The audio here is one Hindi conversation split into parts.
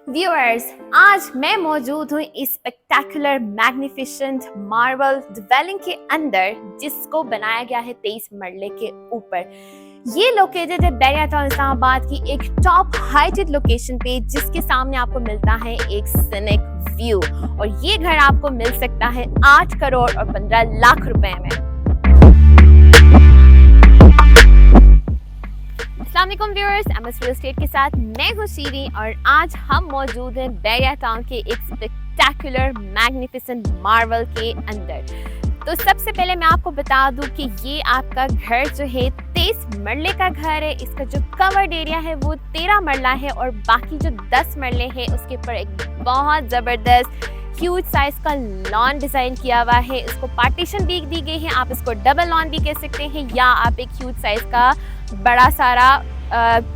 व्यूअर्स, आज मैं मौजूद हूँ इस स्पेक्टेकुलर मैग्निफिसेंट मार्बल ड्वेलिंग के अंदर, जिसको बनाया गया है 23 मरले के ऊपर। ये लोकेटेड है बैरिया टाउन इस्लामाबाद की एक टॉप हाइटेड लोकेशन पे, जिसके सामने आपको मिलता है एक सीनिक व्यू। और ये घर आपको मिल सकता है 8 करोड़ और 15 लाख रुपए में। अस्सलामुअलैकुम व्यूअर्स, एमएस रियल एस्टेट के साथ मैं हूं शीरी और आज हम मौजूद हैं बैरिया टाउन के एक स्पेक्टेकुलर मैग्निफिसेंट मार्बल के अंदर। तो सबसे पहले मैं आपको बता दूं कि ये आपका घर जो है 23 मरले का घर है। इसका जो कवर्ड एरिया है वो 13 मरला है और बाकी जो 10 मरले हैं उसके ऊपर एक बहुत ज़बरदस्त ह्यूज साइज का लॉन डिज़ाइन किया हुआ है। इसको पार्टीशन भी दी गई है, आप इसको डबल लॉन भी कह सकते हैं, या आप एक ह्यूज साइज का बड़ा सारा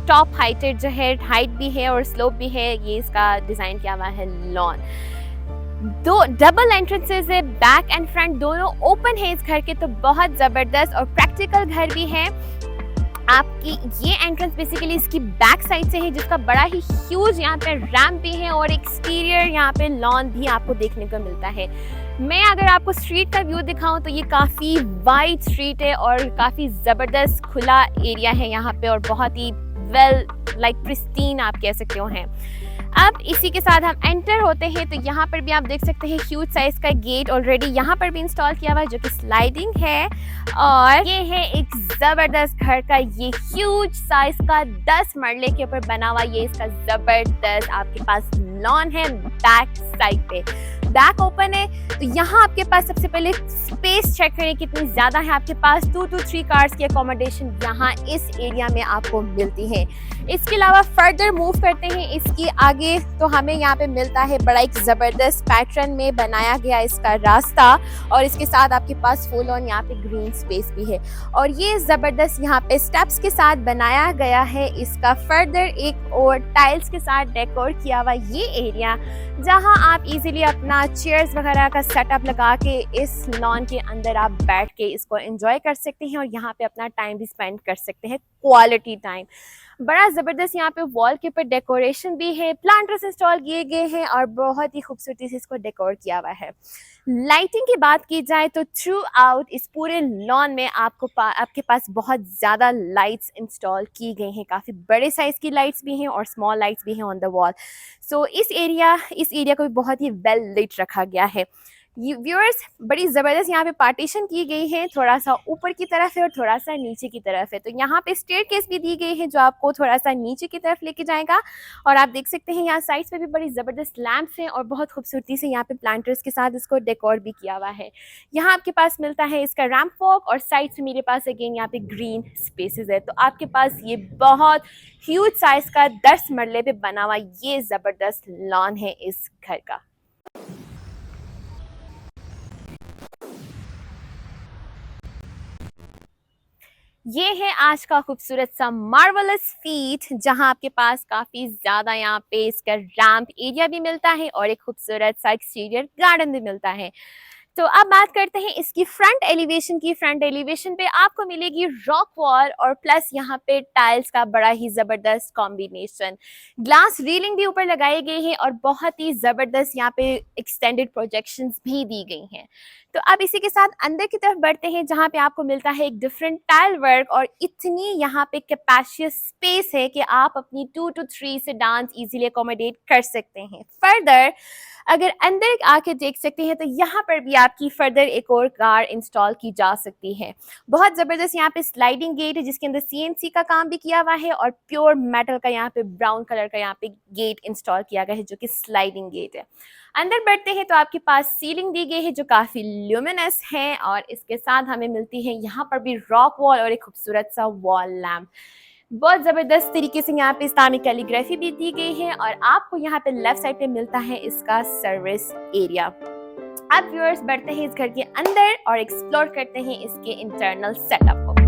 टॉप हाइटेड जो है, हाइट भी है और स्लोप भी है, ये इसका डिज़ाइन किया हुआ है लॉन। दो डबल एंट्रेंसेस है, बैक एंड फ्रंट दोनों ओपन है इस घर के, तो बहुत ज़बरदस्त और प्रैक्टिकल घर भी है। आपकी ये एंट्रेंस बेसिकली इसकी बैक साइड से है, जिसका बड़ा ही ह्यूज यहाँ पे रैम्प भी है और एक्सटीरियर यहाँ पे लॉन भी आपको देखने को मिलता है। मैं अगर आपको स्ट्रीट का व्यू दिखाऊं तो ये काफ़ी वाइड स्ट्रीट है और काफ़ी ज़बरदस्त खुला एरिया है यहाँ पे, और बहुत ही वेल लाइक प्रिस्टीन आप कह सकते हो हैं। अब इसी के साथ हम एंटर होते हैं तो यहाँ पर भी आप देख सकते हैं ह्यूज साइज का गेट ऑलरेडी यहाँ पर भी इंस्टॉल किया हुआ है, जो कि स्लाइडिंग है। और ये है एक ज़बरदस्त घर का ये ह्यूज साइज का 10 मरले के ऊपर बना हुआ ये इसका ज़बरदस्त आपके पास लॉन है। बैक साइड पे बैक ओपन है, तो यहाँ आपके पास सबसे पहले स्पेस चेक करें कितनी ज़्यादा है। आपके पास 2 to 3 कार्स की अकोमोडेशन यहाँ इस एरिया में आपको मिलती है। इसके अलावा फर्दर मूव करते हैं इसकी आगे, तो हमें यहाँ पे मिलता है बड़ा एक ज़बरदस्त पैटर्न में बनाया गया इसका रास्ता, और इसके साथ आपके पास फुल ऑन यहाँ पे ग्रीन स्पेस भी है। और ये ज़बरदस्त यहाँ पे स्टेप्स के साथ बनाया गया है इसका फर्दर एक और टाइल्स के साथ डेकोर किया हुआ ये एरिया, जहाँ आप इजीली अपना चेयर्स वगैरह का सेटअप लगा के इस लॉन के अंदर आप बैठ के इसको एंजॉय कर सकते हैं और यहाँ पे अपना टाइम भी स्पेंड कर सकते हैं, क्वालिटी टाइम। बड़ा ज़बरदस्त यहाँ पे वॉल के ऊपर डेकोरेशन भी है, प्लांटर्स इंस्टॉल किए गए हैं और बहुत ही खूबसूरती से इसको डेकोर किया हुआ है। लाइटिंग की बात की जाए तो थ्रू आउट इस पूरे लॉन में आपके पास बहुत ज़्यादा लाइट्स इंस्टॉल की गई हैं, काफ़ी बड़े साइज़ की लाइट्स भी हैं और स्मॉल लाइट्स भी हैं ऑन द वॉल। सो इस एरिया को भी बहुत ही वेल लाइट रखा गया है। व्यूअर्स, बड़ी ज़बरदस्त यहाँ पे पार्टीशन की गई है, थोड़ा सा ऊपर की तरफ है और थोड़ा सा नीचे की तरफ है। तो यहाँ पे स्टेयरकेस भी दी गई है जो आपको थोड़ा सा नीचे की तरफ लेके जाएगा। और आप देख सकते हैं यहाँ साइड्स पे भी बड़ी ज़बरदस्त लैंप्स हैं और बहुत खूबसूरती से यहाँ पे प्लांटर्स के साथ इसको डेकोर भी किया हुआ है। यहाँ आपके पास मिलता है इसका रैंप वॉक और साइड से मेरे पास अगेन यहाँ पे ग्रीन स्पेसेस है। तो आपके पास ये बहुत ह्यूज साइज का 10 मरले पे बना हुआ ये ज़बरदस्त लॉन है इस घर का। ये है आज का खूबसूरत सा मार्वलस फीट, जहां आपके पास काफी ज्यादा यहाँ पे इसका रैंप एरिया भी मिलता है और एक खूबसूरत सा एक्सटीरियर गार्डन भी मिलता है। तो अब बात करते हैं इसकी फ्रंट एलिवेशन की। फ्रंट एलिवेशन पे आपको मिलेगी रॉक वॉल और प्लस यहाँ पे टाइल्स का बड़ा ही ज़बरदस्त कॉम्बिनेशन। ग्लास रीलिंग भी ऊपर लगाई गई है और बहुत ही ज़बरदस्त यहाँ पे एक्सटेंडेड प्रोजेक्शंस भी दी गई हैं। तो अब इसी के साथ अंदर की तरफ बढ़ते हैं, जहाँ पे आपको मिलता है एक डिफरेंट टाइल वर्क और इतनी यहाँ पे कैपेशियस स्पेस है कि आप अपनी 2 to 3 सेडान्स इजीली अकोमोडेट कर सकते हैं। फर्दर अगर अंदर आके देख सकते हैं तो यहाँ पर भी आपकी फर्दर एक और कार इंस्टॉल की जा सकती है। बहुत ज़बरदस्त यहाँ पे स्लाइडिंग गेट है, जिसके अंदर CNC का काम भी किया हुआ है और प्योर मेटल का यहाँ पे ब्राउन कलर का यहाँ पे गेट इंस्टॉल किया गया है, जो कि स्लाइडिंग गेट है। अंदर बढ़ते हैं तो आपके पास सीलिंग दी गई है जो काफ़ी ल्यूमिनस है, और इसके साथ हमें मिलती है यहाँ पर भी रॉक वॉल और एक खूबसूरत सा वॉल लैम्प। बहुत ज़बरदस्त तरीके से यहाँ पे इस्लामिक कैलीग्राफी भी दी गई है और आपको यहाँ पे लेफ्ट साइड पे मिलता है इसका सर्विस एरिया। अब व्यूअर्स बढ़ते हैं इस घर के अंदर और एक्सप्लोर करते हैं इसके इंटरनल सेटअप को।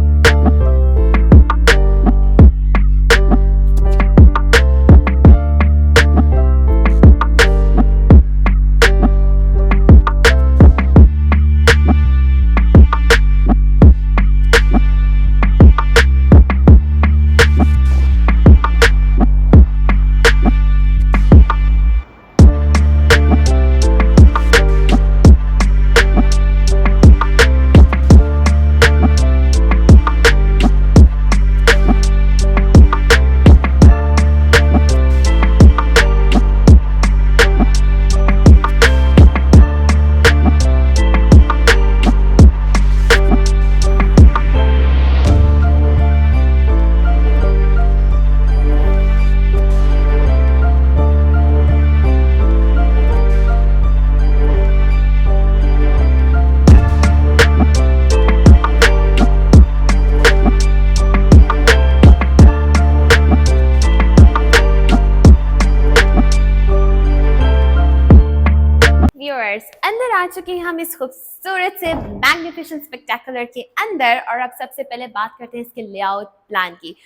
व्यूअर्स, अंदर आ चुके हैं हम इस खूबसूरत से मैग्निफिसेंट स्पेक्टेकुलर के अंदर। और अब सबसे पहले बात करते हैं इसके लेआउट प्लान की।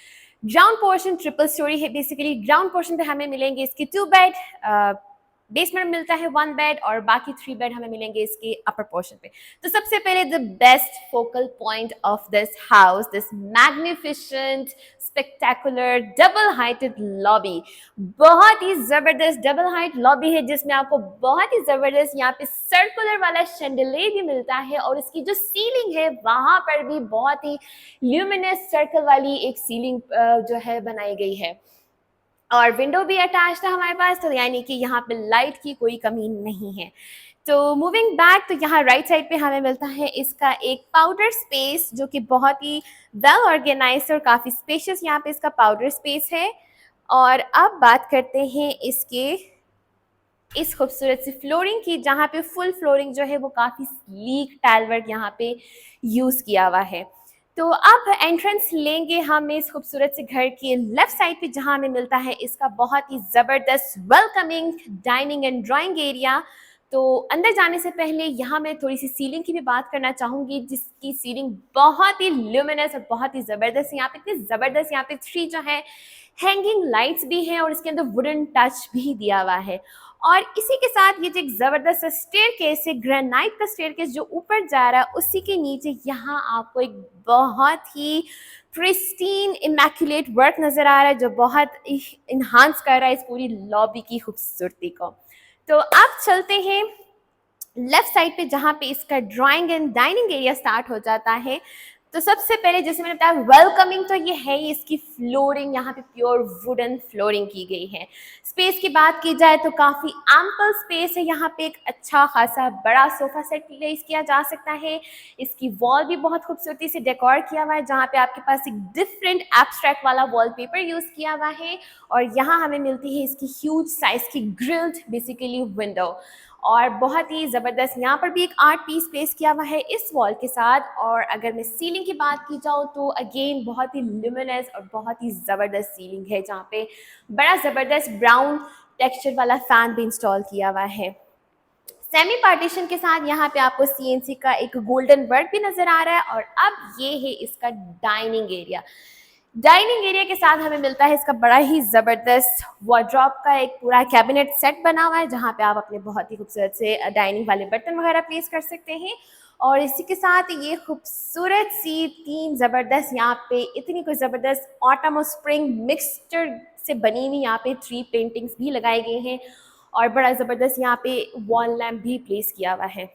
ग्राउंड पोर्शन ट्रिपल स्टोरी है। बेसिकली ग्राउंड पोर्शन पे हमें मिलेंगे इसके 2 बेड, बेसमेंट में मिलता है 1 बेड और बाकी 3 बेड हमें मिलेंगे इसके अपर पोर्शन पे। तो सबसे पहले the best focal point of this house, this magnificent spectacular double heighted lobby. बहुत ही जबरदस्त डबल हाइट लॉबी है जिसमें आपको बहुत ही जबरदस्त यहाँ पे सर्कुलर वाला शैंडलियर भी मिलता है और इसकी जो सीलिंग है वहां पर भी बहुत ही ल्यूमिनस सर्कल वाली एक सीलिंग जो है बनाई गई है और विंडो भी अटैच है हमारे पास, तो यानी कि यहाँ पे लाइट की कोई कमी नहीं है। तो मूविंग बैक, तो यहाँ राइट साइड पे हमें मिलता है इसका एक पाउडर स्पेस जो कि बहुत ही वेल ऑर्गेनाइज और काफ़ी स्पेशियस यहाँ पे इसका पाउडर स्पेस है। और अब बात करते हैं इसके इस खूबसूरत सी फ्लोरिंग की, जहाँ पे फुल फ्लोरिंग जो है वो काफ़ी स्लीक टाइल वर्क यहाँ पे यूज़ किया हुआ है। तो अब एंट्रेंस लेंगे हम इस खूबसूरत से घर के लेफ्ट साइड पे, जहाँ हमें मिलता है इसका बहुत ही ज़बरदस्त welcoming dining and drawing area. तो अंदर जाने से पहले यहाँ मैं थोड़ी सी सीलिंग की भी बात करना चाहूँगी, जिसकी सीलिंग बहुत ही ल्यूमिनस और बहुत ही ज़बरदस्त। यहाँ पे इतनी ज़बरदस्त, यहाँ पे 3 जो है हैंगिंग लाइट्स भी हैं और इसके अंदर वुडन टच भी दिया हुआ है। और इसी के साथ ये जो एक ज़बरदस्त स्टेयरकेस है, ग्रेनाइट का स्टेयरकेस जो ऊपर जा रहा है, उसी के नीचे यहाँ आपको एक बहुत ही प्रिस्टीन इमैक्युलेट वर्क नज़र आ रहा है जो बहुत इन्हांस कर रहा है इस पूरी लॉबी की खूबसूरती को। तो अब चलते हैं लेफ्ट साइड पे, जहाँ पे इसका drawing and dining area start हो जाता है। तो सबसे पहले जैसे मैंने बताया वेलकमिंग, तो ये है इसकी फ्लोरिंग, यहाँ पे प्योर वुडन फ्लोरिंग की गई है। स्पेस की बात की जाए तो काफ़ी एम्पल स्पेस है। यहाँ पे एक अच्छा खासा बड़ा सोफा सेट प्लेस किया जा सकता है। इसकी वॉल भी बहुत खूबसूरती से डेकोर किया हुआ है, जहाँ पे आपके पास एक डिफरेंट एब्स्ट्रैक्ट वाला वॉलपेपर यूज़ किया हुआ है। और यहाँ हमें मिलती है इसकी ह्यूज साइज की ग्रिल्ड बेसिकली विंडो, और बहुत ही ज़बरदस्त यहाँ पर भी एक आर्ट पीस प्लेस किया हुआ है इस वॉल के साथ। और अगर मैं सीलिंग की बात की जाऊँ तो अगेन बहुत ही ल्यूमिनस और बहुत ही ज़बरदस्त सीलिंग है, जहाँ पे बड़ा ज़बरदस्त ब्राउन टेक्सचर वाला फ़ैन भी इंस्टॉल किया हुआ है। सेमी पार्टीशन के साथ यहाँ पे आपको CNC का एक गोल्डन वर्क भी नज़र आ रहा है। और अब ये है इसका डाइनिंग एरिया। डाइनिंग एरिया के साथ हमें मिलता है इसका बड़ा ही ज़बरदस्त वार्डरोब का एक पूरा कैबिनेट सेट बना हुआ है, जहाँ पे आप अपने बहुत ही खूबसूरत से डाइनिंग वाले बर्तन वगैरह प्लेस कर सकते हैं। और इसी के साथ ये खूबसूरत सी 3 ज़बरदस्त यहाँ पे इतनी कोई ज़बरदस्त ऑटम और स्प्रिंग मिक्सचर से बनी हुई यहाँ पे 3 पेंटिंग्स भी लगाए गए हैं और बड़ा ज़बरदस्त यहाँ पे वॉल लैम्प भी प्लेस किया हुआ है।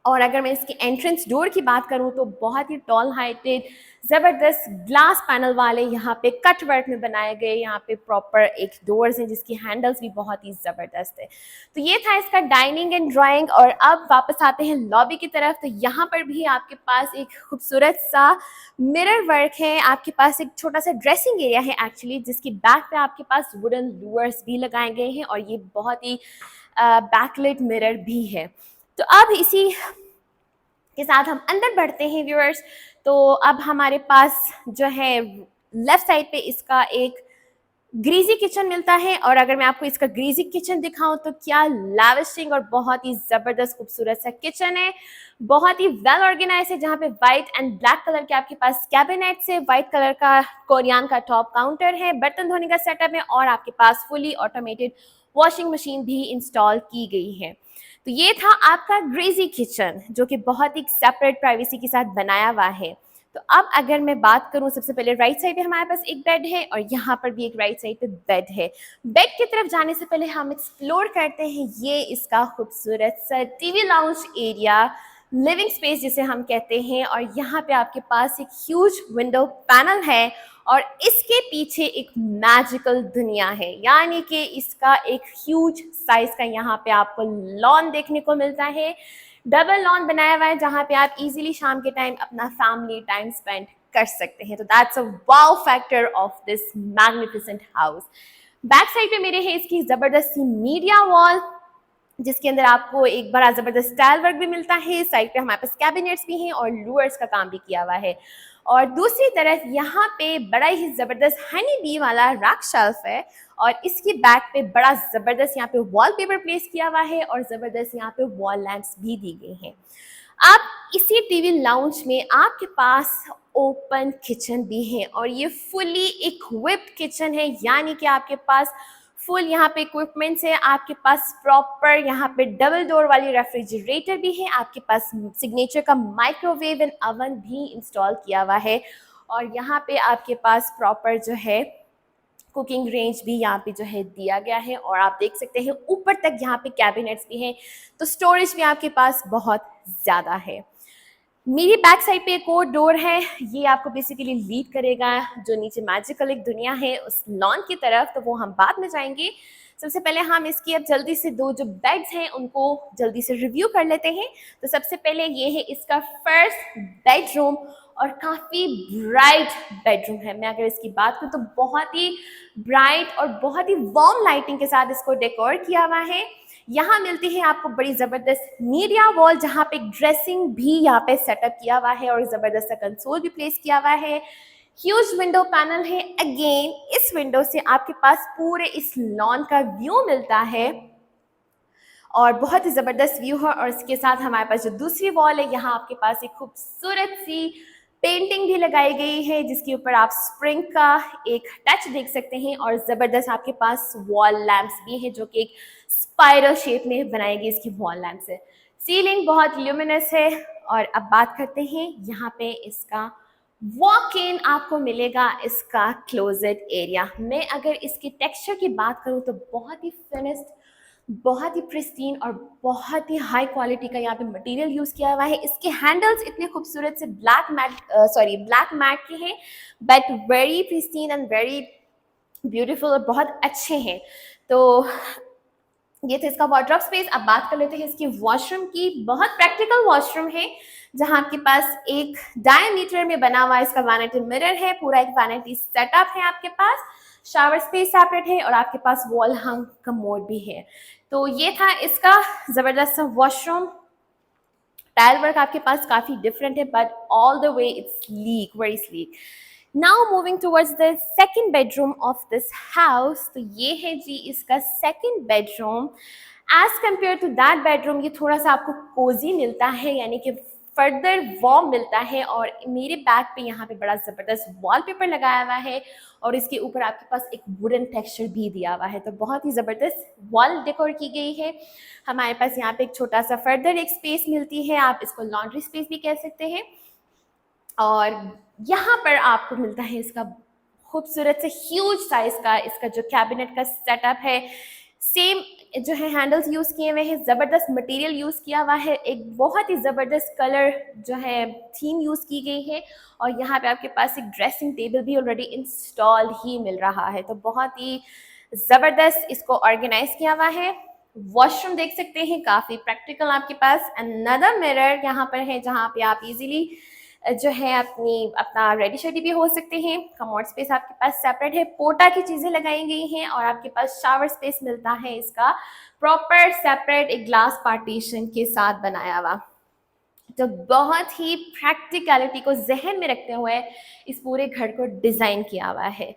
और अगर मैं इसकी एंट्रेंस डोर की बात करूं तो बहुत ही टॉल हाइटेड ज़बरदस्त ग्लास पैनल वाले यहाँ पे कट वर्क में बनाए गए यहाँ पे प्रॉपर एक डोर्स हैं जिसकी हैंडल्स भी बहुत ही ज़बरदस्त है। तो ये था इसका डाइनिंग एंड ड्राइंग। और अब वापस आते हैं लॉबी की तरफ। तो यहाँ पर भी आपके पास एक खूबसूरत सा मिरर वर्क है। आपके पास एक छोटा सा ड्रेसिंग एरिया है एक्चुअली, जिसकी बैक पे आपके पास वुडन लूअर्स भी लगाए गए हैं और ये बहुत ही बैकलाइट मिरर भी है। तो अब इसी के साथ हम अंदर बढ़ते हैं व्यूअर्स। तो अब हमारे पास जो है लेफ्ट साइड पे इसका एक ग्रीजी किचन मिलता है। और अगर मैं आपको इसका ग्रीजी किचन दिखाऊं तो क्या लैविशिंग और बहुत ही ज़बरदस्त खूबसूरत सा किचन है, बहुत ही वेल ऑर्गेनाइज है, जहाँ पे वाइट एंड ब्लैक कलर के आपके पास कैबिनेट्स है, वाइट कलर का कोरियन का टॉप काउंटर है, बर्तन धोने का सेटअप है और आपके पास फुली ऑटोमेटेड वॉशिंग मशीन भी इंस्टॉल की गई है। तो ये था आपका ग्रीजी किचन जो कि बहुत ही सेपरेट प्राइवेसी के साथ बनाया हुआ है। तो अब अगर मैं बात करूं, सबसे पहले राइट साइड पे हमारे पास एक बेड है और यहाँ पर भी एक राइट साइड पे बेड है। बेड की तरफ जाने से पहले हम एक्सप्लोर करते हैं ये इसका खूबसूरत सा TV lounge area, living space जिसे हम कहते हैं। और यहाँ पे आपके पास एक ह्यूज विंडो पैनल है और इसके पीछे एक मैजिकल दुनिया है, यानी कि इसका एक ह्यूज साइज का यहाँ पे आपको लॉन देखने को मिलता है। डबल लॉन बनाया हुआ है जहाँ पे आप इजीली शाम के टाइम अपना फैमिली टाइम स्पेंड कर सकते हैं। तो that's a wow factor of this magnificent house. Back side पे मेरे है इसकी जबरदस्त सी मीडिया वॉल, जिसके अंदर आपको एक बड़ा ज़बरदस्त स्टाइल वर्क भी मिलता है। साइड पे हमारे पास कैबिनेट्स भी हैं और लूअर्स का काम भी किया हुआ है। और दूसरी तरफ यहाँ पे बड़ा ही ज़बरदस्त हनी बी वाला रैक शेल्फ है और इसकी बैक पे बड़ा ज़बरदस्त यहाँ पे वॉलपेपर प्लेस किया हुआ है और ज़बरदस्त यहाँ पे वॉल लैंप्स भी दी गई हैं। आप इसी टीवी लाउंज में आपके पास ओपन किचन भी है और ये फुली इक्विप्ड किचन है, यानी कि आपके पास फुल यहाँ पे इक्विपमेंट्स है। आपके पास प्रॉपर यहाँ पे डबल डोर वाली रेफ्रिजरेटर भी है। आपके पास सिग्नेचर का माइक्रोवेव एंड ओवन भी इंस्टॉल किया हुआ है और यहाँ पे आपके पास प्रॉपर जो है कुकिंग रेंज भी यहाँ पे जो है दिया गया है और आप देख सकते हैं ऊपर तक यहाँ पे कैबिनेट्स भी हैं, तो स्टोरेज भी आपके पास बहुत ज़्यादा है। मेरी बैक साइड पे एक और डोर है, ये आपको बेसिकली लीड करेगा जो नीचे मैजिकल एक दुनिया है उस लॉन की तरफ, तो वो हम बाद में जाएंगे। सबसे पहले हम इसकी अब जल्दी से दो जो बेड्स हैं उनको जल्दी से रिव्यू कर लेते हैं। तो सबसे पहले ये है इसका फर्स्ट बेडरूम और काफ़ी ब्राइट बेडरूम है। मैं अगर इसकी बात करूँ तो बहुत ही ब्राइट और बहुत ही वार्म लाइटिंग के साथ इसको डेकोर किया हुआ है। यहाँ मिलती है आपको बड़ी ज़बरदस्त मीडिया वॉल जहाँ पे ड्रेसिंग भी यहाँ पे सेटअप किया हुआ है और ज़बरदस्त सा कंसोल भी प्लेस किया हुआ है। ह्यूज विंडो पैनल है। अगेन इस विंडो से आपके पास पूरे इस लॉन का व्यू मिलता है और बहुत ही ज़बरदस्त व्यू है। और इसके साथ हमारे पास जो दूसरी वॉल है, यहाँ आपके पास एक खूबसूरत सी पेंटिंग भी लगाई गई है जिसके ऊपर आप स्प्रिंग का एक टच देख सकते हैं और ज़बरदस्त आपके पास वॉल लैंप्स भी हैं जो कि एक स्पाइरल शेप में बनाई गई इसकी वॉल लैंप्स है। सीलिंग बहुत ल्यूमिनस है। और अब बात करते हैं यहाँ पे इसका वॉक इन आपको मिलेगा इसका क्लोजेट एरिया में। अगर इसके टेक्सचर की बात करूँ तो बहुत ही फिनिश्ड, बहुत ही प्रिस्टीन और बहुत ही हाई क्वालिटी का यहाँ पे मटेरियल यूज़ किया हुआ है। इसके हैंडल्स इतने खूबसूरत से ब्लैक मैट के हैं but very pristine and very beautiful और बहुत अच्छे हैं। तो ये थे इसका वार्डरोब स्पेस। अब बात कर लेते हैं इसकी वॉशरूम की। बहुत प्रैक्टिकल वॉशरूम है जहाँ आपके पास एक डायमीटर में बना हुआ इसका वैनिटी मिरर है, पूरा एक वैनिटी सेटअप है आपके पास, शावर स्पेस सेपरेट है और आपके पास वॉल हंग कमोड भी है। तो ये था इसका ज़बरदस्त सा वॉशरूम। टाइल वर्क आपके पास काफ़ी डिफरेंट है but all the way it's sleek, very sleek. Now moving towards the second bedroom of this house. तो ये है जी इसका second bedroom. As compare to that bedroom ये थोड़ा सा आपको कोजी मिलता है, यानी कि फर्दर वार्म मिलता है। और मेरे बैक पे यहाँ पे बड़ा ज़बरदस्त वॉलपेपर लगाया हुआ है और इसके ऊपर आपके पास एक वुडन टेक्सचर भी दिया हुआ है, तो बहुत ही ज़बरदस्त वॉल डेकोर की गई है। हमारे पास यहाँ पे एक छोटा सा फर्दर एक स्पेस मिलती है, आप इसको लॉन्ड्री स्पेस भी कह सकते हैं। और यहाँ पर आपको मिलता है इसका खूबसूरत से ह्यूज साइज का इसका जो कैबिनेट का सेटअप है। सेम जो है हैंडल्स यूज़ किए हुए हैं, ज़बरदस्त मटेरियल यूज़ किया हुआ है, एक बहुत ही ज़बरदस्त कलर जो है थीम यूज़ की गई है। और यहाँ पे आपके पास एक ड्रेसिंग टेबल भी ऑलरेडी इंस्टॉल ही मिल रहा है, तो बहुत ही ज़बरदस्त इसको ऑर्गेनाइज किया हुआ है। वॉशरूम देख सकते हैं काफ़ी प्रैक्टिकल आपके पास। अनदर मिरर यहाँ पर है जहाँ पे आप इजीली जो है अपना रेडी शेडी भी हो सकते हैं। कमोड स्पेस आपके पास सेपरेट है, पोटा की चीज़ें लगाई गई हैं और आपके पास शावर स्पेस मिलता है इसका प्रॉपर सेपरेट एक ग्लास पार्टीशन के साथ बनाया हुआ। तो बहुत ही प्रैक्टिकलिटी को जहन में रखते हुए इस पूरे घर को डिज़ाइन किया हुआ है।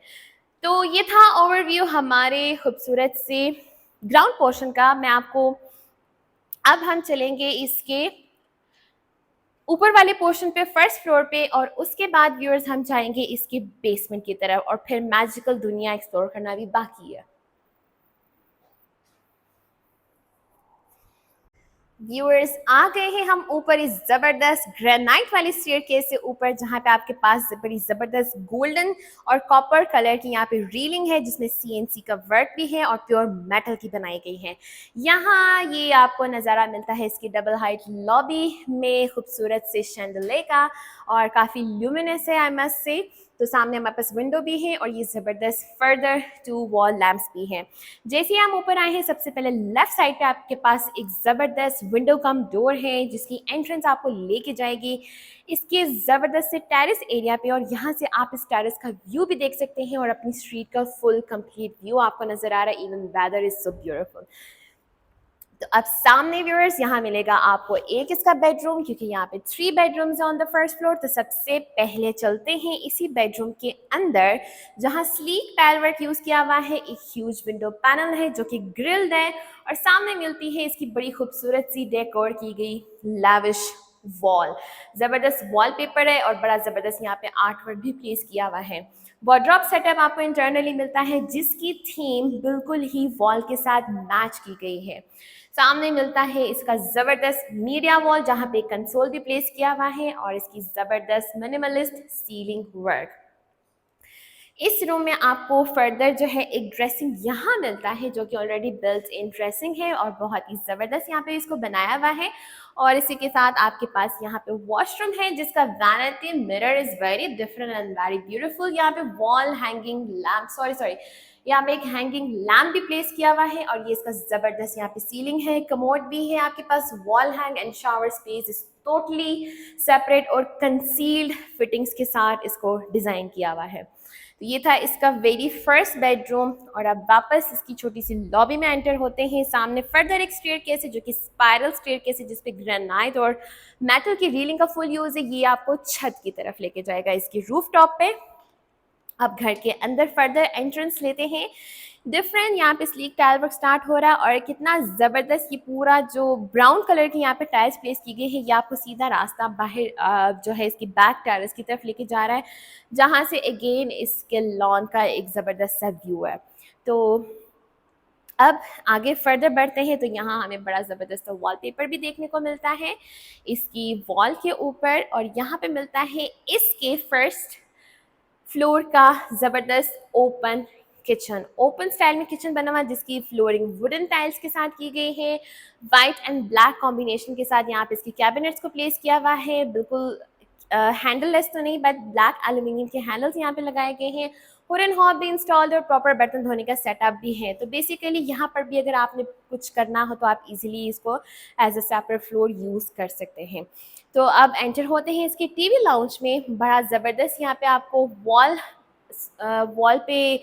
तो ये था ओवरव्यू हमारे खूबसूरत से ग्राउंड पोर्शन का। मैं आपको अब हम चलेंगे इसके ऊपर वाले पोर्शन पे, फर्स्ट फ्लोर पे, और उसके बाद व्यूअर्स हम जाएंगे इसके बेसमेंट की तरफ और फिर मैजिकल दुनिया एक्सप्लोर करना भी बाकी है। व्यूअर्स आ गए हैं हम ऊपर इस ज़बरदस्त ग्रेनाइट वाली स्टेयरकेस से ऊपर, जहाँ पे आपके पास बड़ी ज़बरदस्त गोल्डन और कॉपर कलर की यहाँ पे रीलिंग है जिसमें सीएनसी का वर्क भी है और प्योर मेटल की बनाई गई है। यहाँ ये आपको नज़ारा मिलता है इसकी डबल हाइट लॉबी में खूबसूरत से शैंडलियर का और काफ़ी ल्यूमिनस है आई मस्ट से। तो सामने हमारे पास विंडो भी है और ये ज़बरदस्त फर्दर टू वॉल लैम्प्स भी हैं। जैसे ही हम ऊपर आए हैं सबसे पहले लेफ्ट साइड पे आपके पास एक ज़बरदस्त विंडो कम डोर है जिसकी एंट्रेंस आपको लेके जाएगी इसके ज़बरदस्त से टेरेस एरिया पे, और यहाँ से आप इस टेरेस का व्यू भी देख सकते हैं और अपनी स्ट्रीट का फुल कंप्लीट व्यू आपको नज़र आ रहा है। Even weather is so beautiful. तो अब सामने व्यूअर्स यहाँ मिलेगा आपको एक इसका बेडरूम, क्योंकि यहाँ पे 3 बेडरूम्स हैं ऑन द फर्स्ट फ्लोर। तो सबसे पहले चलते हैं इसी बेडरूम के अंदर, जहाँ स्लीक टाइल वर्क यूज किया हुआ है। एक ह्यूज विंडो पैनल है जो कि ग्रिल्ड है, और सामने मिलती है इसकी बड़ी खूबसूरत सी डेकोर की गई लैविश वॉल। जबरदस्त वॉलपेपर है और बड़ा जबरदस्त यहाँ पे आर्ट वर्क भी प्लेस किया हुआ है। वार्डरोब सेटअप आपको इंटरनली मिलता है, जिसकी थीम बिल्कुल ही वॉल के साथ मैच की गई है। सामने मिलता है इसका जबरदस्त मीडिया वॉल, जहां पे कंसोल भी प्लेस किया हुआ है, और इसकी जबरदस्त मिनिमलिस्ट सीलिंग वर्क। इस रूम में आपको फर्दर जो है एक ड्रेसिंग यहाँ मिलता है, जो कि ऑलरेडी बिल्ट इन ड्रेसिंग है और बहुत ही ज़बरदस्त यहाँ पे इसको बनाया हुआ है। और इसी के साथ आपके पास यहाँ पे वॉशरूम है, जिसका vanity mirror is very different and very beautiful. यहाँ पे वॉल हैंगिंग लैम्प सॉरी यहाँ पे एक हैंगिंग लैम्प भी प्लेस किया हुआ है, और ये इसका ज़बरदस्त यहाँ पे सीलिंग है, कमोड भी है आपके पास। Wall hang and shower space is totally separate और कंसील्ड फिटिंग्स के साथ इसको डिज़ाइन किया हुआ है। तो ये था इसका वेरी फर्स्ट बेडरूम, और अब वापस इसकी छोटी सी लॉबी में एंटर होते हैं। सामने फर्दर एक स्टेयरकेस है, जो कि स्पाइरल स्टेयरकेस है, जिसपे ग्रेनाइट और मेटल की रीलिंग का फुल यूज है। ये आपको छत की तरफ लेके जाएगा इसकी रूफ टॉप पे। अब घर के अंदर फर्दर एंट्रेंस लेते हैं। डिफरेंट यहाँ पे स्लीक टाइल वर्क स्टार्ट हो रहा है, और कितना ज़बरदस्त ये पूरा जो ब्राउन कलर की यहाँ पे टाइल्स प्लेस की गई है, ये आपको सीधा रास्ता बाहर जो है इसकी बैक टेरेस की तरफ लेके जा रहा है, जहाँ से अगेन इसके लॉन का एक ज़बरदस्त सा व्यू है। तो अब आगे फर्दर बढ़ते हैं, तो यहाँ हमें बड़ा ज़बरदस्त वॉलपेपर भी देखने को मिलता है इसकी वॉल के ऊपर, और यहाँ पे मिलता है इसके फर्स्ट फ्लोर का ज़बरदस्त ओपन स्टाइल में किचन बना हुआ, जिसकी फ्लोरिंग वुडन टाइल्स के साथ की गई है। वाइट एंड ब्लैक कॉम्बिनेशन के साथ यहाँ पे इसकी कैबिनेट्स को प्लेस किया हुआ है। बिल्कुल हैंडल लेस तो नहीं, बट ब्लैक एल्यूमिनियम के हैंडल्स यहाँ पे लगाए गए हैं। हुरन हॉब भी इंस्टॉल्ड और प्रॉपर बर्तन धोने का सेटअप भी है। तो बेसिकली यहाँ पर भी अगर आपने कुछ करना हो तो आप इजीली इसको as a separate floor use कर सकते हैं। तो अब एंटर होते हैं इसके टीवी लाउंज में। बड़ा ज़बरदस्त यहाँ पे आपको वॉल पे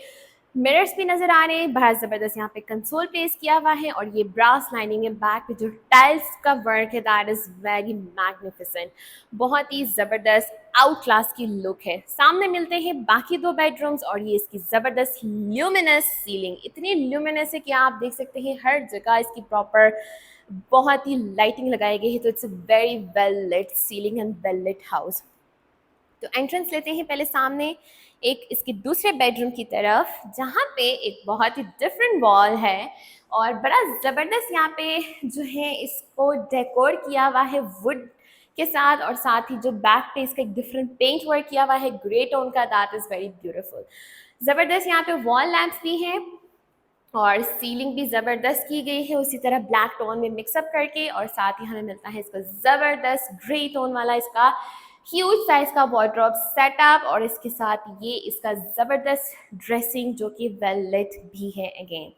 मिरर्स भी नज़र आ रहे हैं। बड़ा ज़बरदस्त यहाँ पे कंसोल प्लेस किया हुआ है, और ये ब्रास लाइनिंग है बैक पे जो टाइल्स का वर्क है, दैट इज़ वेरी मैग्निफिसेंट। बहुत ही ज़बरदस्त आउट क्लास की लुक है। सामने मिलते हैं बाकी 2 बेडरूम्स, और ये इसकी ज़बरदस्त ल्यूमिनस सीलिंग, इतनी ल्यूमिनस है कि आप देख सकते हैं हर जगह इसकी प्रॉपर बहुत ही लाइटिंग लगाई गई है। तो it's a very well lit ceiling and well lit house. तो एंट्रेंस लेते हैं पहले सामने एक इसके दूसरे बेडरूम की तरफ, जहाँ पे एक बहुत ही डिफरेंट वॉल है, और बड़ा ज़बरदस्त यहाँ पे जो है इसको डेकोर किया हुआ है वुड के साथ, और साथ ही जो बैक पे इसका एक डिफरेंट पेंट वर्क किया हुआ है ग्रे टोन का, दैट इज़ वेरी ब्यूटीफुल। ज़बरदस्त यहाँ पे वॉल लैंप्स भी हैं, और सीलिंग भी ज़बरदस्त की गई है उसी तरह ब्लैक टोन में मिक्सअप करके, और साथ ही हमें मिलता है इसका ज़बरदस्त ग्रे टोन वाला इसका ह्यूज साइज का वार्डरोब सेटअप, और इसके साथ ये इसका ज़बरदस्त ड्रेसिंग जो कि वेल लिट भी है। अगेन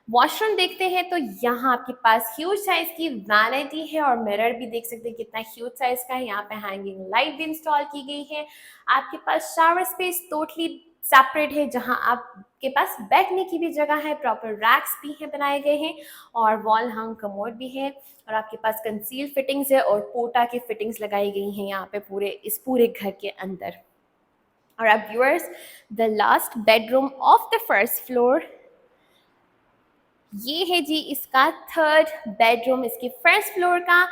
वॉशरूम देखते हैं, तो यहाँ आपके पास ह्यूज साइज की वैनिटी है, और मिरर भी देख सकते हैं कितना ह्यूज साइज का है। यहाँ पे हैंगिंग लाइट भी इंस्टॉल की गई है। आपके पास शावर स्पेस टोटली सेपरेट है, जहाँ आपके पास बैठने की भी जगह है, प्रॉपर रैक्स भी हैं बनाए गए हैं, और वॉल हंग कमोड भी है, और आपके पास कंसील फिटिंग्स है और पोटा की फिटिंग्स लगाई गई हैं यहाँ पे इस पूरे घर के अंदर। और अब viewers, the last bedroom of the first floor, ये है जी इसका थर्ड बेडरूम इसके फर्स्ट फ्लोर का,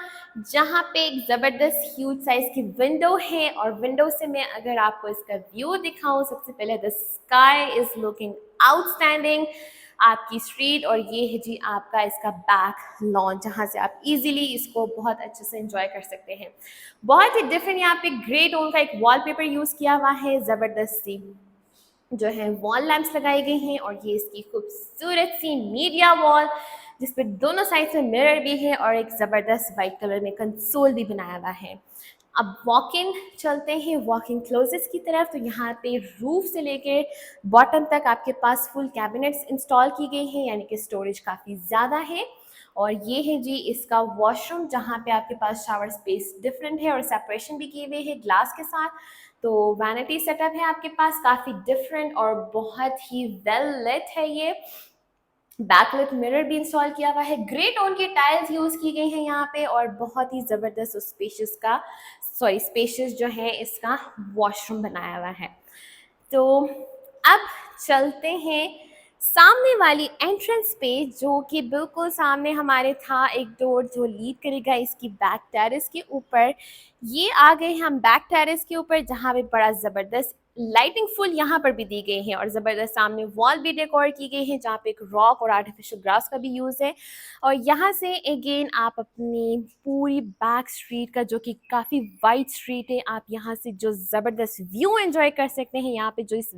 जहाँ पे एक ज़बरदस्त ह्यूज साइज की विंडो है, और विंडो से मैं अगर आपको इसका व्यू दिखाऊं, सबसे पहले the sky is looking outstanding, आपकी स्ट्रीट, और ये है जी आपका इसका बैक लॉन, जहाँ से आप इजीली इसको बहुत अच्छे से एंजॉय कर सकते हैं। बहुत ही डिफरेंट यहाँ पे ग्रे टोन का एक वॉलपेपर यूज़ किया हुआ है, ज़बरदस्ती जो है वॉल लैंप्स लगाई गई हैं, और ये इसकी खूबसूरत सी मीडिया वॉल, जिसपे दोनों साइड से मिरर भी है, और एक ज़बरदस्त वाइट कलर में कंसोल भी बनाया हुआ है। अब वॉकिंग चलते हैं वॉकिंग क्लोजेट्स की तरफ। तो यहाँ पे रूफ से लेके बॉटम तक आपके पास फुल कैबिनेट्स इंस्टॉल की गई हैं, यानी कि स्टोरेज काफ़ी ज़्यादा है। और ये है जी इसका वॉशरूम, जहाँ पे आपके पास शावर स्पेस डिफरेंट है, और सेपरेशन भी की हुई है ग्लास के साथ। तो वैनिटी सेटअप है आपके पास काफ़ी डिफरेंट और बहुत ही वेल लिट है ये। बैकलिट मिरर भी इंस्टॉल किया हुआ है, ग्रे टोन की टाइल्स यूज़ की गई हैं यहाँ पे और बहुत ही ज़बरदस्त स्पेशियस जो है इसका वॉशरूम बनाया हुआ है। तो अब चलते हैं सामने वाली एंट्रेंस पे, जो कि बिल्कुल सामने हमारे था एक डोर जो लीड करेगा इसकी बैक टेरेस के ऊपर। ये आ गए हम बैक टेरेस के ऊपर, जहाँ पे बड़ा ज़बरदस्त लाइटिंग फुल यहाँ पर भी दी गई है और ज़बरदस्त सामने वॉल भी डेकोर की गई है, जहाँ पे एक रॉक और आर्टिफिशियल ग्रास का भी यूज़ है। और यहाँ से अगेन आप अपनी पूरी बैक स्ट्रीट का, जो कि काफ़ी वाइड स्ट्रीट है, आप यहाँ से जो ज़बरदस्त व्यू एंजॉय कर सकते हैं। यहाँ पे जो इस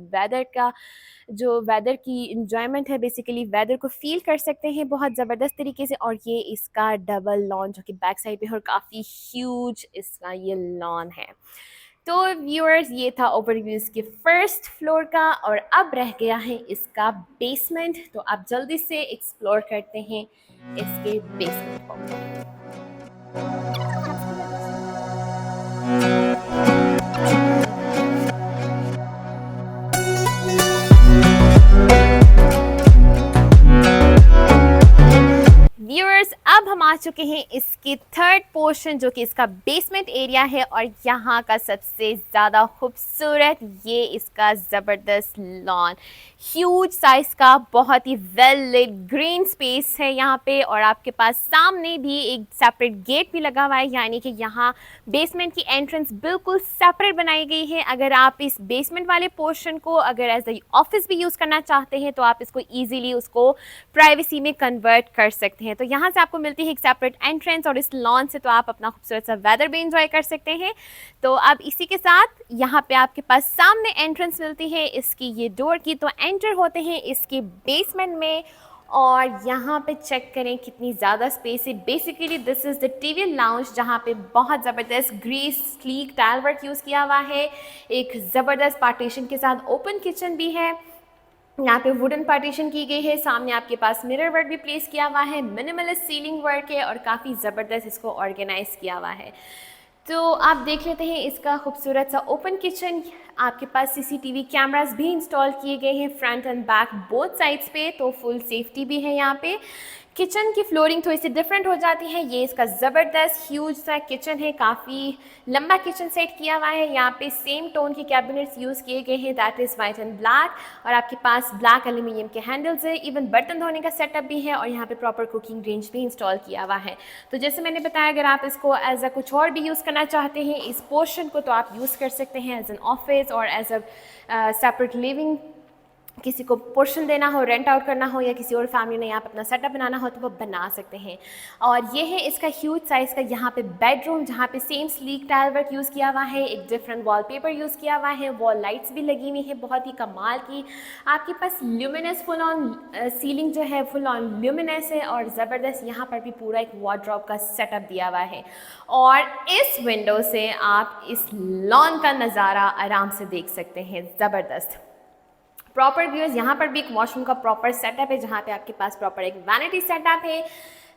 वेदर की इंजॉयमेंट है, बेसिकली वेदर को फील कर सकते हैं बहुत ज़बरदस्त तरीके से। और ये इसका डबल लॉन जो कि बैक साइड पे है और काफ़ी ह्यूज इसका ये लॉन है। तो व्यूअर्स, ये था ओवरव्यू इसके फर्स्ट फ्लोर का और अब रह गया है इसका बेसमेंट। तो आप जल्दी से एक्सप्लोर करते हैं इसके बेसमेंट को। व्यूअर्स, अब हम आ चुके हैं इसके थर्ड पोर्शन, जो कि इसका बेसमेंट एरिया है और यहाँ का सबसे ज़्यादा खूबसूरत ये इसका ज़बरदस्त लॉन, ह्यूज साइज का, बहुत ही वेल लिट ग्रीन स्पेस है यहाँ पे। और आपके पास सामने भी एक सेपरेट गेट भी लगा हुआ है, यानी कि यहाँ बेसमेंट की एंट्रेंस बिल्कुल सेपरेट बनाई गई है। अगर आप इस बेसमेंट वाले पोर्शन को अगर एज ए ऑफिस भी यूज़ करना चाहते हैं तो आप इसको ईजिली उसको प्राइवेसी में कन्वर्ट कर सकते हैं। तो यहाँ से आपको मिलती है एक सेपरेट एंट्रेंस और इस लॉन से तो आप अपना खूबसूरत सा वेदर भी इंजॉय कर सकते हैं। तो अब इसी के साथ यहाँ पे आपके पास सामने एंट्रेंस मिलती है इसकी ये डोर की। तो एंटर होते हैं इसके बेसमेंट में और यहाँ पे चेक करें कितनी ज़्यादा स्पेस है। Basically this is the TV lounge, जहाँ पे बहुत ज़बरदस्त ग्रीस स्लीक टाइल वर्क यूज़ किया हुआ है। एक ज़बरदस्त पार्टीशन के साथ ओपन किचन भी है। यहाँ पे वुडन पार्टीशन की गई है। सामने आपके पास मिरर वर्क भी प्लेस किया हुआ है, मिनिमलिस्ट सीलिंग वर्क है और काफ़ी ज़बरदस्त इसको ऑर्गेनाइज किया हुआ है। तो आप देख लेते हैं इसका खूबसूरत सा ओपन किचन। आपके पास सीसीटीवी कैमरास भी इंस्टॉल किए गए हैं front end back both sides पे, तो फुल सेफ्टी भी है यहाँ पे। किचन की फ्लोरिंग थोड़ी सी डिफरेंट हो जाती है। ये इसका ज़बरदस्त ह्यूज सा किचन है, काफ़ी लंबा किचन सेट किया हुआ है। यहाँ पे सेम टोन के कैबिनेट्स यूज़ किए गए हैं, that is white and black. और आपके पास ब्लैक एल्यूमिनियम के हैंडल्स है, इवन बर्तन धोने का सेटअप भी है और यहाँ पे प्रॉपर कुकिंग रेंज भी इंस्टॉल किया हुआ है। तो जैसे मैंने बताया, अगर आप इसको एज अ कुछ और भी यूज़ करना चाहते हैं इस पोर्शन को, तो आप यूज़ कर सकते हैं एज एन ऑफिस और एज अ सेपरेट लिविंग। किसी को पोर्शन देना हो, रेंट आउट करना हो, या किसी और फैमिली ने यहाँ पर अपना सेटअप बनाना हो तो वो बना सकते हैं। और ये है इसका ह्यूज साइज़ का यहाँ पे बेडरूम, जहाँ पे same sleek tile work use किया हुआ है, एक डिफरेंट वॉलपेपर यूज़ किया हुआ है, वॉल लाइट्स भी लगी हुई है बहुत ही कमाल की। आपके पास ल्यूमिनस फुल ऑन सीलिंग जो है फुल ऑन ल्यूमिनस है और ज़बरदस्त यहाँ पर भी पूरा एक वार्डरोब का सेटअप दिया हुआ है। और इस विंडो से आप इस लॉन का नज़ारा आराम से देख सकते हैं, ज़बरदस्त। प्रॉपर व्यूअर्स, यहाँ पर भी एक वॉशरूम का प्रॉपर सेटअप है, जहाँ पे आपके पास प्रॉपर एक वैनिटी सेटअप है।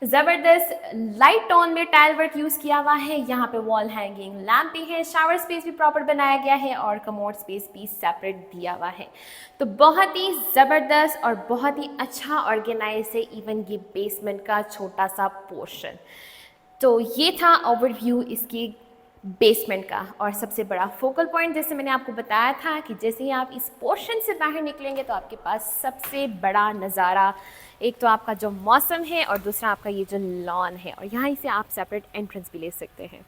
ज़बरदस्त लाइट टोन में टाइल वर्क यूज़ किया हुआ है। यहाँ पे वॉल हैंगिंग लैम्प भी है, शावर स्पेस भी प्रॉपर बनाया गया है और कमोड स्पेस भी सेपरेट दिया हुआ है। तो बहुत ही ज़बरदस्त और बहुत ही अच्छा ऑर्गेनाइज है इवन ये बेसमेंट का छोटा सा पोर्शन। तो ये था ओवरव्यू इसकी बेसमेंट का। और सबसे बड़ा फोकल पॉइंट, जैसे मैंने आपको बताया था कि जैसे ही आप इस पोर्शन से बाहर निकलेंगे तो आपके पास सबसे बड़ा नज़ारा, एक तो आपका जो मौसम है और दूसरा आपका ये जो लॉन है, और यहाँ से आप सेपरेट एंट्रेंस भी ले सकते हैं।